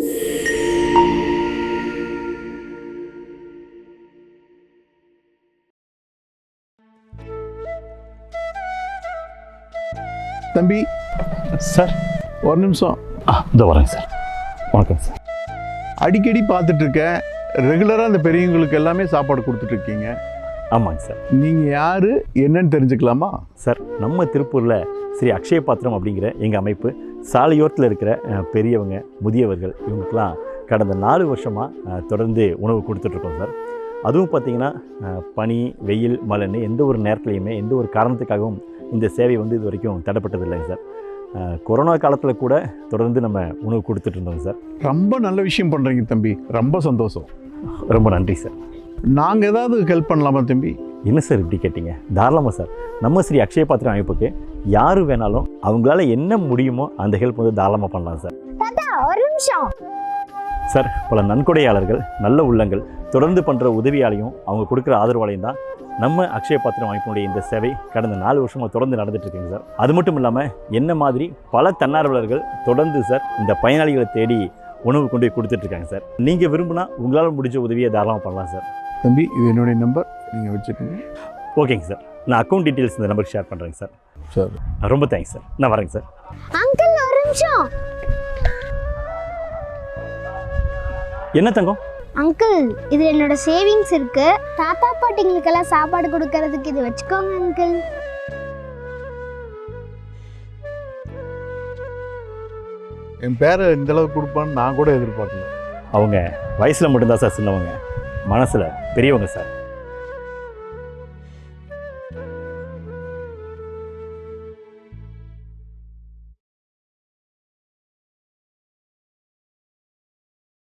தம்பி சார் ஒரு நிமிஷம். இதோ வரேங்க சார். வணக்கம் சார். அடிக்கடி பார்த்துட்டு இருக்கேன், ரெகுலராக அந்த பெரியவங்களுக்கு எல்லாமே சாப்பாடு கொடுத்துட்ருக்கீங்க. ஆமாங்க சார். நீங்கள் யார் என்னன்னு தெரிஞ்சுக்கலாமா? சார், நம்ம திருப்பூரில் ஸ்ரீ அக்ஷய பாத்திரம் அப்படிங்கிற எங்கள் அமைப்பு சாலையோரத்தில் இருக்கிற பெரியவங்க, முதியவர்கள் இவங்களுக்கெல்லாம் கடந்த 4 வருஷமாக தொடர்ந்து உணவு கொடுத்துட்ருக்கோம் சார். அதுவும் பார்த்திங்கன்னா பனி, வெயில், மழைன்னு எந்த ஒரு நேரத்துலையுமே எந்த ஒரு காரணத்துக்காகவும் இந்த சேவை வந்து இது வரைக்கும் தடைப்பட்டது இல்லைங்க சார். கொரோனா காலத்தில் கூட தொடர்ந்து நம்ம உணவு கொடுத்துட்டு இருந்தோங்க சார். ரொம்ப நல்ல விஷயம் பண்ணுறீங்க தம்பி, ரொம்ப சந்தோஷம். ரொம்ப நன்றி சார். நாங்கள் ஏதாவது ஹெல்ப் பண்ணலாமா தம்பி? என்ன சார் இப்படி கேட்டிங்க? தாராளமாக சார். நம்ம ஸ்ரீ அக்ஷய பாத்திரம் அமைப்புக்கு யார் வேணாலும் அவங்களால என்ன முடியுமோ அந்த ஹெல்ப் வந்து தாராளமாக பண்ணலாம் சார். ஒரு நிமிஷம் சார், பல நன்கொடையாளர்கள், நல்ல உள்ளங்கள் தொடர்ந்து பண்ணுற உதவியாலையும் அவங்க கொடுக்குற ஆதரவாலையும் தான் நம்ம அக்ஷய பாத்திரம் அமைப்பினுடைய இந்த சேவை கடந்த 4 வருஷமாக தொடர்ந்து நடந்துட்டு இருக்குங்க சார். அது மட்டும் இல்லாமல் என்ன மாதிரி பல தன்னார்வலர்கள் தொடர்ந்து சார் இந்த பயனாளிகளை தேடி உணவு கொண்டு போய் கொடுத்துட்ருக்காங்க சார். நீங்கள் விரும்பினா உங்களால் முடிஞ்ச உதவியை தாராளமாக பண்ணலாம் சார். தம்பி, இது என்னுடைய நம்பர், நீங்கள் வச்சுக்கோங்க. ஓகேங்க சார். நான் அக்கௌண்ட் டீட்டெயில்ஸ் இந்த நம்பருக்கு ஷேர் பண்ணுறேங்க சார். சார் ரொம்ப தேங்க்ஸ் சார். நான் வரேங்க சார். அங்கிள் ஒரு நிமிஷம். என்ன தங்கம்? அங்கிள், இது என்னோட சேவிங்ஸ் இருக்கு. தாத்தா பாட்டிங்களுக்கெல்லாம் சாப்பாடு கொடுக்கறதுக்கு இது வச்சுக்கோங்க அங்கிள். என் பேரை இந்த அளவுக்கு கொடுப்பான்னு நான் கூட எதிர்பார்க்கல. அவங்க வயசில் மட்டும்தான் சார் சின்னவங்க, மனசில் பெரியவங்க சார்.